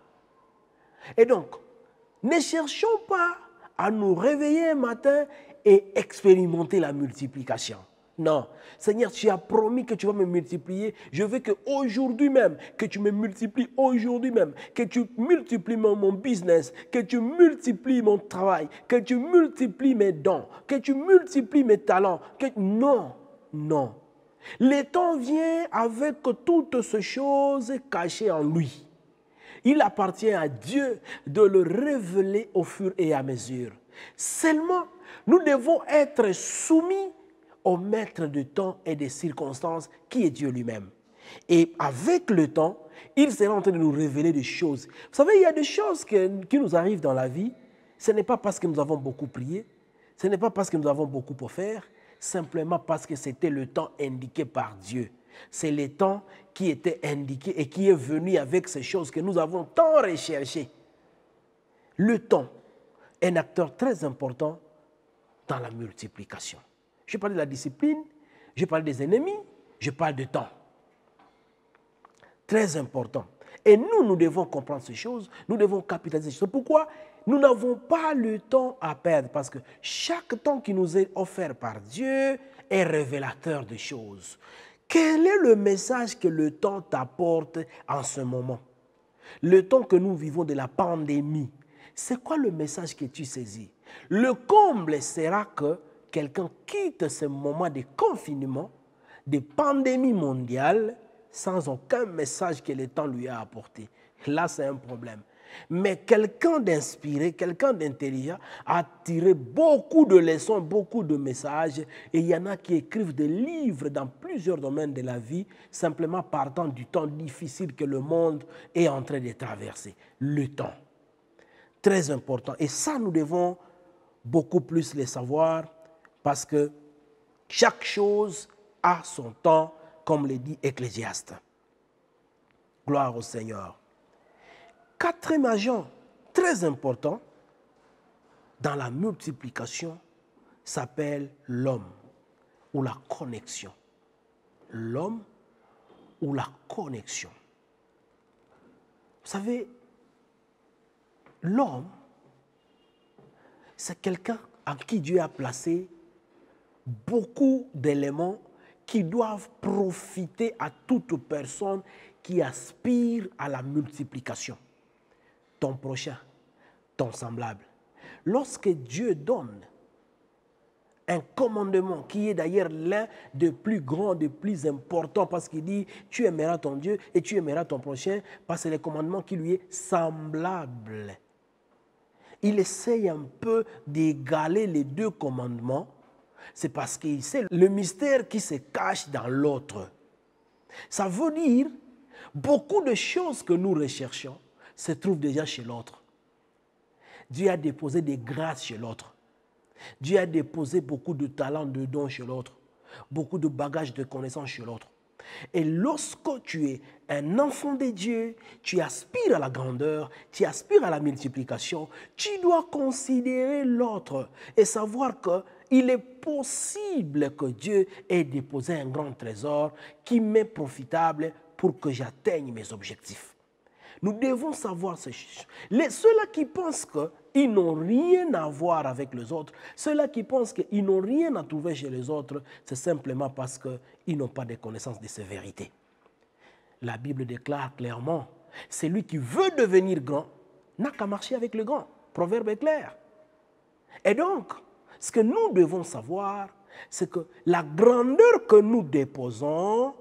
Et donc, ne cherchons pas à nous réveiller un matin et expérimenter la multiplication. Non, Seigneur, tu as promis que tu vas me multiplier. Je veux qu'aujourd'hui même, que tu me multiplies aujourd'hui même, que tu multiplies mon business, que tu multiplies mon travail, que tu multiplies mes dons, que tu multiplies mes talents. Non, non. Le temps vient avec toutes ces choses cachées en lui. Il appartient à Dieu de le révéler au fur et à mesure. Seulement, nous devons être soumis au maître du temps et des circonstances qui est Dieu lui-même. Et avec le temps, il sera en train de nous révéler des choses. Vous savez, il y a des choses qui nous arrivent dans la vie. Ce n'est pas parce que nous avons beaucoup prié, ce n'est pas parce que nous avons beaucoup offert, simplement parce que c'était le temps indiqué par Dieu. C'est le temps qui était indiqué et qui est venu avec ces choses que nous avons tant recherchées. Le temps est un acteur très important dans la multiplication. Je parle de la discipline, je parle des ennemis, je parle de temps. Très important. Et nous devons comprendre ces choses, nous devons capitaliser ces choses. Pourquoi? Nous n'avons pas le temps à perdre parce que chaque temps qui nous est offert par Dieu est révélateur de choses. Quel est le message que le temps t'apporte en ce moment? Le temps que nous vivons de la pandémie, c'est quoi le message que tu saisis? Le comble sera que quelqu'un quitte ce moment de confinement, de pandémie mondiale, sans aucun message que le temps lui a apporté. Là, c'est un problème. Mais quelqu'un d'inspiré, quelqu'un d'intelligent a tiré beaucoup de leçons, beaucoup de messages. Et il y en a qui écrivent des livres dans plusieurs domaines de la vie, simplement partant du temps difficile que le monde est en train de traverser. Le temps. Très important. Et ça, nous devons beaucoup plus le savoir parce que chaque chose a son temps, comme le dit Ecclésiaste. Gloire au Seigneur. Quatrième agent très important dans la multiplication s'appelle l'homme ou la connexion. L'homme ou la connexion. Vous savez, l'homme, c'est quelqu'un en qui Dieu a placé beaucoup d'éléments qui doivent profiter à toute personne qui aspire à la multiplication. Ton prochain, ton semblable. Lorsque Dieu donne un commandement qui est d'ailleurs l'un des plus grands, des plus importants, parce qu'il dit tu aimeras ton Dieu et tu aimeras ton prochain, parce que c'est le commandement qui lui est semblable. Il essaye un peu d'égaler les deux commandements, c'est parce qu'il sait le mystère qui se cache dans l'autre. Ça veut dire beaucoup de choses que nous recherchons se trouvent déjà chez l'autre. Dieu a déposé des grâces chez l'autre. Dieu a déposé beaucoup de talents, de dons chez l'autre. Beaucoup de bagages de connaissances chez l'autre. Et lorsque tu es un enfant de Dieu, tu aspires à la grandeur, tu aspires à la multiplication, tu dois considérer l'autre et savoir qu'il est possible que Dieu ait déposé un grand trésor qui m'est profitable pour que j'atteigne mes objectifs. Nous devons savoir ces choses. Ceux-là qui pensent qu'ils n'ont rien à voir avec les autres, ceux-là qui pensent qu'ils n'ont rien à trouver chez les autres, c'est simplement parce qu'ils n'ont pas de connaissance de ces vérités. La Bible déclare clairement, celui qui veut devenir grand n'a qu'à marcher avec le grand. Proverbe est clair. Et donc, ce que nous devons savoir, c'est que la grandeur que nous déposons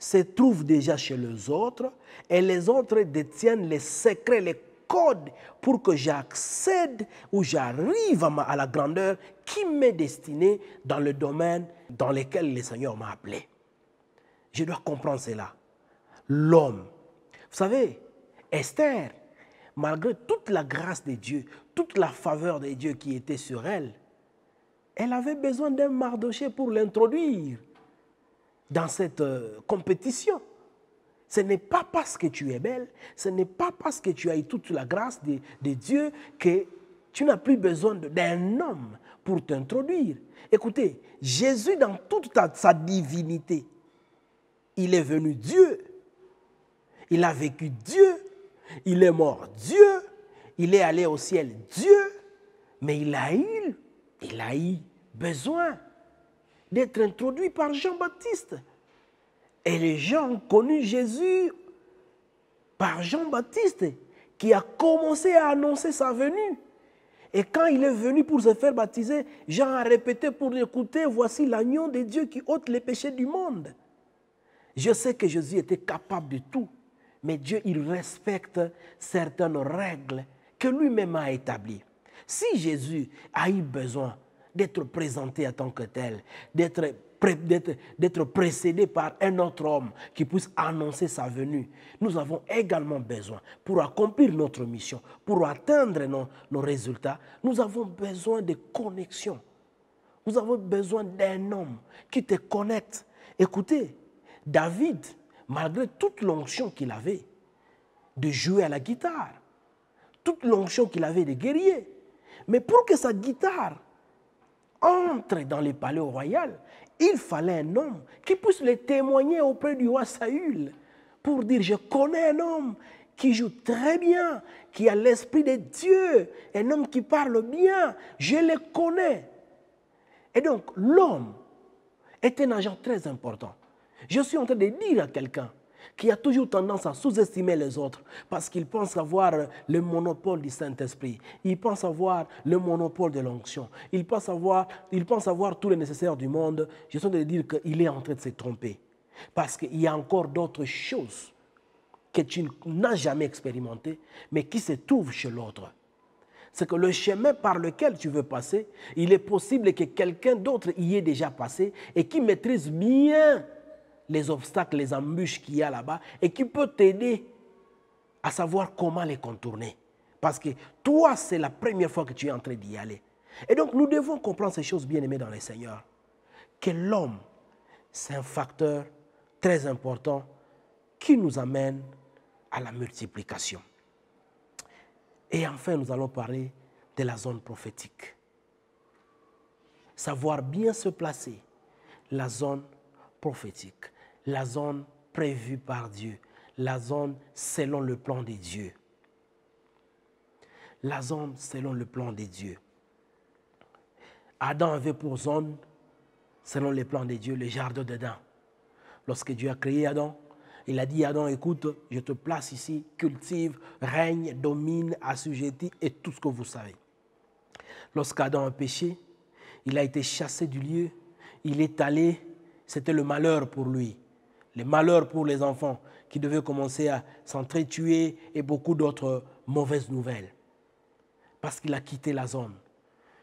se trouve déjà chez les autres et les autres détiennent les secrets, les codes pour que j'accède ou j'arrive à la grandeur qui m'est destinée dans le domaine dans lequel le Seigneur m'a appelé. Je dois comprendre cela. L'homme. Vous savez, Esther, malgré toute la grâce de Dieu, toute la faveur de Dieu qui était sur elle, elle avait besoin d'un Mardoché pour l'introduire dans cette compétition. Ce n'est pas parce que tu es belle, ce n'est pas parce que tu as eu toute la grâce de Dieu que tu n'as plus besoin d'un homme pour t'introduire. Écoutez, Jésus dans toute sa divinité, il est venu Dieu, il a vécu Dieu, il est mort Dieu, il est allé au ciel Dieu, mais il a eu besoin d'être introduit par Jean-Baptiste. Et les gens ont connu Jésus par Jean-Baptiste, qui a commencé à annoncer sa venue. Et quand il est venu pour se faire baptiser, Jean a répété pour l'écouter, voici l'agneau de Dieu qui ôte les péchés du monde. Je sais que Jésus était capable de tout, mais Dieu, il respecte certaines règles que lui-même a établies. Si Jésus a eu besoin d'être présenté en tant que tel, d'être précédé par un autre homme qui puisse annoncer sa venue, nous avons également besoin, pour accomplir notre mission, pour atteindre nos résultats, nous avons besoin de connexion. Nous avons besoin d'un homme qui te connecte. Écoutez, David, malgré toute l'onction qu'il avait de jouer à la guitare, toute l'onction qu'il avait de guerrier, mais pour que sa guitare entre dans le palais royal, il fallait un homme qui puisse le témoigner auprès du roi Saül pour dire, je connais un homme qui joue très bien, qui a l'esprit de Dieu, un homme qui parle bien, je le connais. Et donc, l'homme est un agent très important. Je suis en train de dire à quelqu'un qui a toujours tendance à sous-estimer les autres parce qu'il pense avoir le monopole du Saint-Esprit. Il pense avoir le monopole de l'onction. Il pense avoir tout le nécessaire du monde. Je suis en train de dire qu'il est en train de se tromper. Parce qu'il y a encore d'autres choses que tu n'as jamais expérimenté, mais qui se trouve chez l'autre. C'est que le chemin par lequel tu veux passer, il est possible que quelqu'un d'autre y ait déjà passé et qui maîtrise bien les obstacles, les embûches qu'il y a là-bas et qui peut t'aider à savoir comment les contourner. Parce que toi, c'est la première fois que tu es en train d'y aller. Et donc, nous devons comprendre ces choses bien aimées dans le Seigneur. Que l'homme, c'est un facteur très important qui nous amène à la multiplication. Et enfin, nous allons parler de la zone prophétique. Savoir bien se placer, la zone prophétique, la zone prévue par Dieu, la zone selon le plan de Dieu. La zone selon le plan de Dieu. Adam avait pour zone, selon les plans de Dieu, le jardin d'Éden. Lorsque Dieu a créé Adam, il a dit à Adam, écoute, je te place ici, cultive, règne, domine, assujettis et tout ce que vous savez. Lorsqu'Adam a péché, il a été chassé du lieu, il est allé, c'était le malheur pour lui, le malheur pour les enfants qui devaient commencer à s'entretuer et beaucoup d'autres mauvaises nouvelles. Parce qu'il a quitté la zone.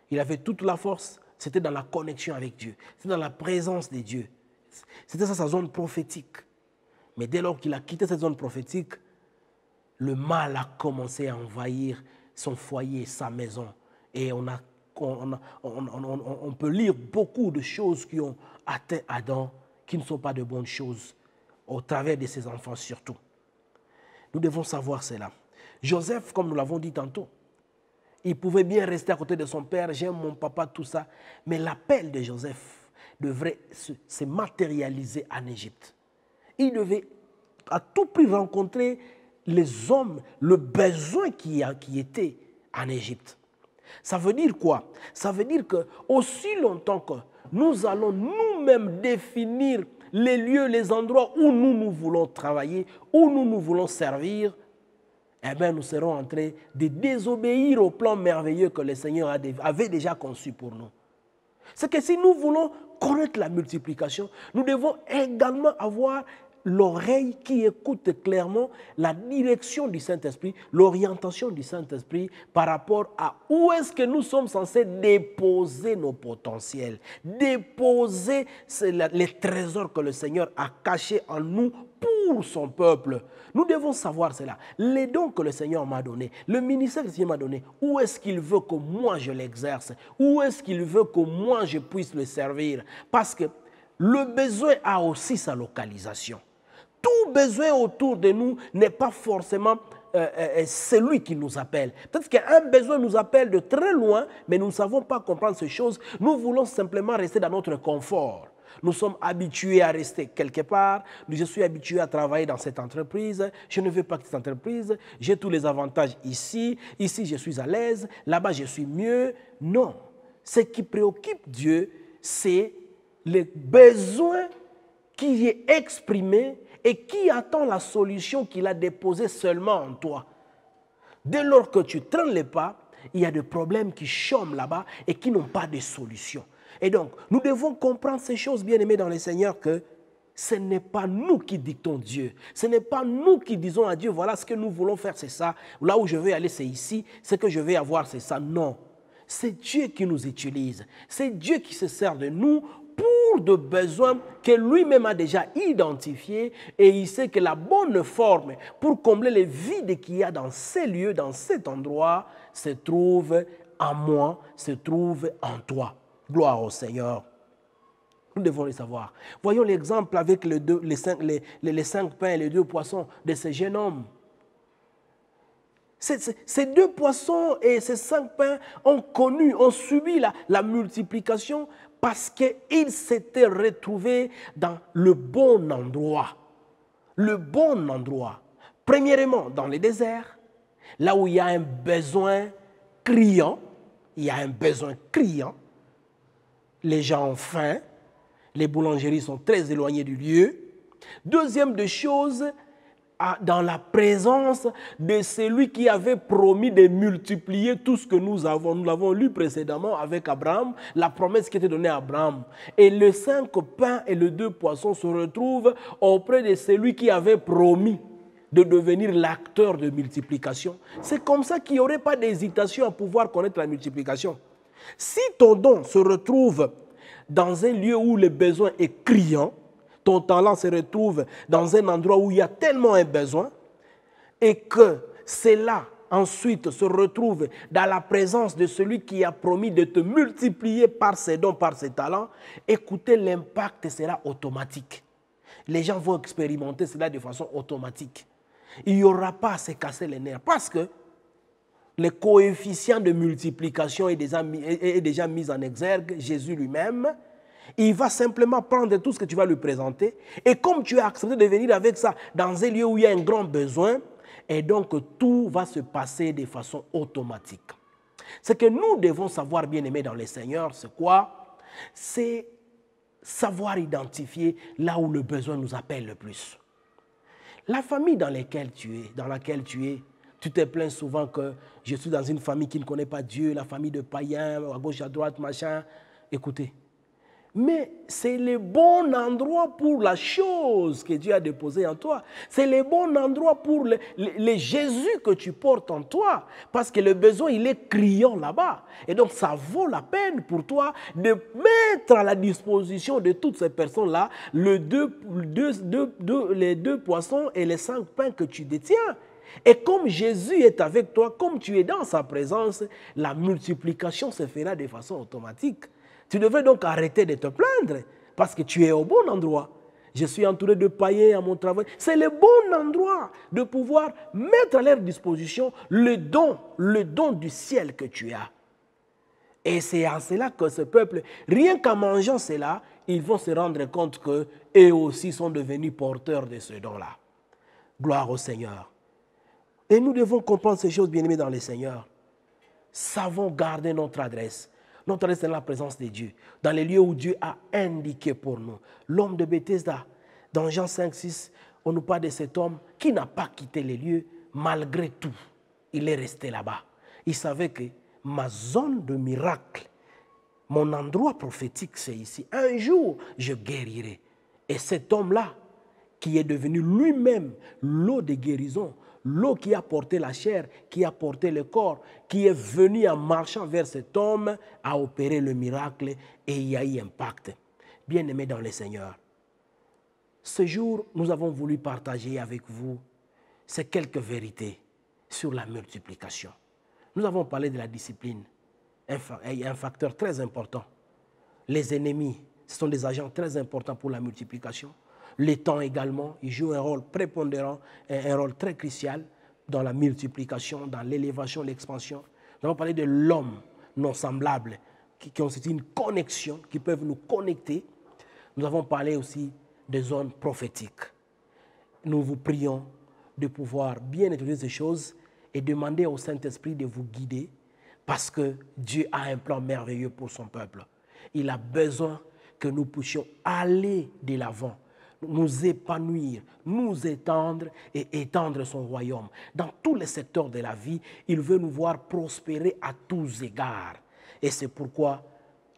Il avait toute la force, c'était dans la connexion avec Dieu, c'était dans la présence de Dieu. C'était ça sa zone prophétique. Mais dès lors qu'il a quitté cette zone prophétique, le mal a commencé à envahir son foyer, sa maison. Et on peut lire beaucoup de choses qui ont atteint Adam, qui ne sont pas de bonnes choses, au travers de ses enfants surtout. Nous devons savoir cela. Joseph, comme nous l'avons dit tantôt, il pouvait bien rester à côté de son père, j'aime mon papa, tout ça, mais l'appel de Joseph devrait se matérialiser en Égypte. Il devait à tout prix rencontrer les hommes, le besoin qui était en Égypte. Ça veut dire quoi? Ça veut dire que aussi longtemps que nous allons nous-mêmes définir les lieux, les endroits où nous voulons travailler, où nous voulons servir, eh bien, nous serons en train de désobéir au plan merveilleux que le Seigneur avait déjà conçu pour nous. C'est que si nous voulons connaître la multiplication, nous devons également avoir l'oreille qui écoute clairement la direction du Saint-Esprit, l'orientation du Saint-Esprit par rapport à où est-ce que nous sommes censés déposer nos potentiels, déposer les trésors que le Seigneur a cachés en nous pour son peuple. Nous devons savoir cela. Les dons que le Seigneur m'a donnés, le ministère que le Seigneur m'a donné, où est-ce qu'il veut que moi je l'exerce? Où est-ce qu'il veut que moi je puisse le servir? Parce que le besoin a aussi sa localisation. Tout besoin autour de nous n'est pas forcément celui qui nous appelle. Peut-être qu'un besoin nous appelle de très loin, mais nous ne savons pas comprendre ces choses. Nous voulons simplement rester dans notre confort. Nous sommes habitués à rester quelque part. Je suis habitué à travailler dans cette entreprise. Je ne veux pas quitter cette entreprise. J'ai tous les avantages ici. Ici, je suis à l'aise. Là-bas, je suis mieux. Non. Ce qui préoccupe Dieu, c'est le besoin qui est exprimé et qui attend la solution qu'il a déposée seulement en toi. Dès lors que tu traînes les pas, il y a des problèmes qui chôment là-bas et qui n'ont pas de solution. Et donc, nous devons comprendre ces choses, bien aimées dans le Seigneur, que ce n'est pas nous qui dictons Dieu. Ce n'est pas nous qui disons à Dieu, voilà ce que nous voulons faire, c'est ça. Là où je vais aller, c'est ici. Ce que je vais avoir, c'est ça. Non. C'est Dieu qui nous utilise. C'est Dieu qui se sert de nous pour de besoins que lui-même a déjà identifiés et il sait que la bonne forme pour combler les vides qu'il y a dans ces lieux, dans cet endroit, se trouve en moi, se trouve en toi. Gloire au Seigneur. Nous devons le savoir. Voyons l'exemple avec les 5 pains et les 2 poissons de ce jeune homme. Ces 2 poissons et ces 5 pains ont subi la multiplication parce qu'ils s'étaient retrouvés dans le bon endroit. Le bon endroit. Premièrement, dans le désert, là où il y a un besoin criant. Il y a un besoin criant. Les gens ont faim. Les boulangeries sont très éloignées du lieu. Deuxième des choses, dans la présence de celui qui avait promis de multiplier tout ce que nous avons. Nous l'avons lu précédemment avec Abraham, la promesse qui était donnée à Abraham. Et les 5 pains et les 2 poissons se retrouvent auprès de celui qui avait promis de devenir l'acteur de multiplication. C'est comme ça qu'il n'y aurait pas d'hésitation à pouvoir connaître la multiplication. Si ton don se retrouve dans un lieu où le besoin est criant, ton talent se retrouve dans un endroit où il y a tellement un besoin, et que cela ensuite se retrouve dans la présence de celui qui a promis de te multiplier par ses dons, par ses talents, écoutez, l'impact sera automatique. Les gens vont expérimenter cela de façon automatique. Il n'y aura pas à se casser les nerfs parce que le coefficient de multiplication est déjà mis en exergue, Jésus lui-même. Il va simplement prendre tout ce que tu vas lui présenter et comme tu as accepté de venir avec ça dans un lieu où il y a un grand besoin, et donc tout va se passer de façon automatique. Ce que nous devons savoir, bien-aimés dans le Seigneur, c'est quoi? C'est savoir identifier là où le besoin nous appelle le plus. La famille dans laquelle tu es, tu te plains souvent que je suis dans une famille qui ne connaît pas Dieu, la famille de païens, à gauche, à droite, machin. Écoutez, mais c'est le bon endroit pour la chose que Dieu a déposée en toi. C'est le bon endroit pour le Jésus que tu portes en toi. Parce que le besoin, il est criant là-bas. Et donc, ça vaut la peine pour toi de mettre à la disposition de toutes ces personnes-là les deux poissons et les 5 pains que tu détiens. Et comme Jésus est avec toi, comme tu es dans sa présence, la multiplication se fera de façon automatique. Tu devrais donc arrêter de te plaindre parce que tu es au bon endroit. Je suis entouré de païens à mon travail. C'est le bon endroit de pouvoir mettre à leur disposition le don du ciel que tu as. Et c'est en cela que ce peuple, rien qu'en mangeant cela, ils vont se rendre compte qu'eux aussi sont devenus porteurs de ce don-là. Gloire au Seigneur. Et nous devons comprendre ces choses, bien-aimés dans le Seigneur. Savons garder notre adresse. Notre adresse est dans la présence de Dieu, dans les lieux où Dieu a indiqué pour nous. L'homme de Bethesda, dans Jean 5, 6, on nous parle de cet homme qui n'a pas quitté les lieux malgré tout. Il est resté là-bas. Il savait que ma zone de miracle, mon endroit prophétique, c'est ici. Un jour, je guérirai. Et cet homme-là, qui est devenu lui-même l'eau de guérison, l'eau qui a porté la chair, qui a porté le corps, qui est venu en marchant vers cet homme, a opéré le miracle et il y a eu impact. Bien-aimés dans le Seigneur, ce jour, nous avons voulu partager avec vous ces quelques vérités sur la multiplication. Nous avons parlé de la discipline, un facteur très important. Les ennemis, ce sont des agents très importants pour la multiplication. Le temps également, il joue un rôle prépondérant, un rôle très crucial dans la multiplication, dans l'élévation, l'expansion. Nous avons parlé de l'homme non semblable, qui constitue une connexion, qui peuvent nous connecter. Nous avons parlé aussi des zones prophétiques. Nous vous prions de pouvoir bien étudier ces choses et demander au Saint-Esprit de vous guider parce que Dieu a un plan merveilleux pour son peuple. Il a besoin que nous puissions aller de l'avant, nous épanouir, nous étendre et étendre son royaume. Dans tous les secteurs de la vie, il veut nous voir prospérer à tous égards. Et c'est pourquoi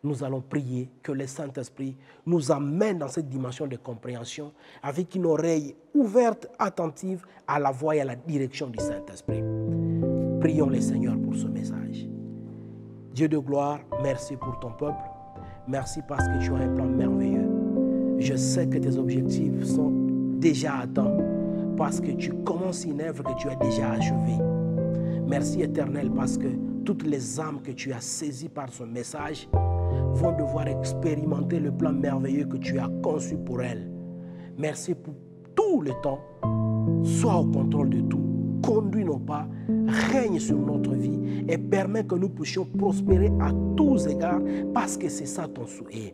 nous allons prier que le Saint-Esprit nous amène dans cette dimension de compréhension avec une oreille ouverte, attentive à la voix et à la direction du Saint-Esprit. Prions le Seigneur pour ce message. Dieu de gloire, merci pour ton peuple. Merci parce que tu as un plan merveilleux. Je sais que tes objectifs sont déjà atteints parce que tu commences une œuvre que tu as déjà achevée. Merci Éternel parce que toutes les âmes que tu as saisies par ce message vont devoir expérimenter le plan merveilleux que tu as conçu pour elles. Merci pour tout le temps. Sois au contrôle de tout. Conduis nos pas, règne sur notre vie et permets que nous puissions prospérer à tous égards parce que c'est ça ton souhait.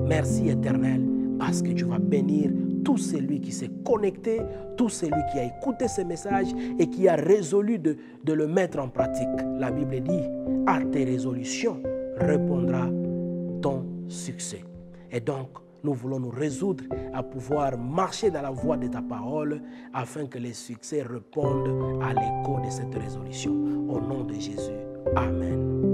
Merci Éternel parce que tu vas bénir tout celui qui s'est connecté, tout celui qui a écouté ce message et qui a résolu de le mettre en pratique. La Bible dit, à tes résolutions répondra ton succès. Et donc, nous voulons nous résoudre à pouvoir marcher dans la voie de ta parole afin que les succès répondent à l'écho de cette résolution. Au nom de Jésus. Amen.